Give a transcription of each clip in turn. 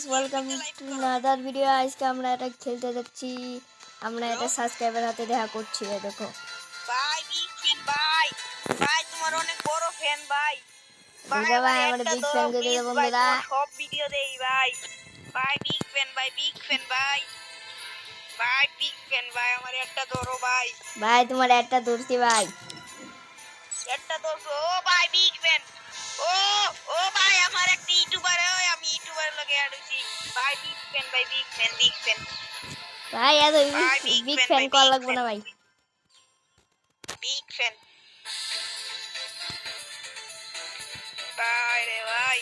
Guys welcome to another video. আজকে আমরা এটা খেলতে যাচ্ছি। আমরা এটা সাবস্ক্রাইবার হাতে দেখা করছি। দেখো ভাই বিগ ফ্যান ভাই ভাই তোমার অনেক বড় ফ্যান ভাই ভাই ভাই আমার আমরা একটা বিগ ফ্যান ধরো করে প্লিজ দেবো ভাই বন্ধুরা। তোমার সব ভিডিও দেই ভাই ভাই বিগ ফ্যান ভাই বিগ ফ্যান ভাই ভাই বিগ ফ্যান ভাই আমার একটা ধরো ভাই ভাই তোমার একটা ধরছি ভাই। একটা ধরো ও ভাই বিগ ফ্যান ও ও ভাই আমার একটা ইউটিউবার ওই আমি ইউটিউবার লগে অ্যাড হইছি ভাই বিগ ফ্যান ভাই বিগ ফ্যান বিগ ফ্যান ভাই এত ভাই বিগ বিগ ফ্যান ফ্যান ভাই করা বিগ লাগবে ফ্যান না ভাই। বিগ ফ্যান ভাই রে ভাই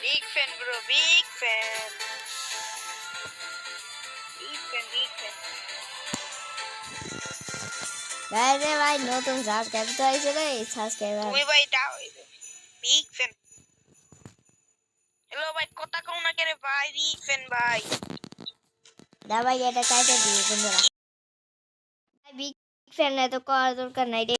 big fan bro big fan big fan big fan ভাই রে ভাই নতুন সাবস্ক্রাইব তো আইছে রে সাবস্ক্রাইবার। তুমি ভাই দাও বিগ ফ্যান হ্যালো ভাই কথা কও না কেরে ভাই বিগ ফ্যান ভাই দা ভাই এটা কাইটা দিই বন্ধুরা। ভাই বিগ ফ্যান এত করার দরকার নাই রে।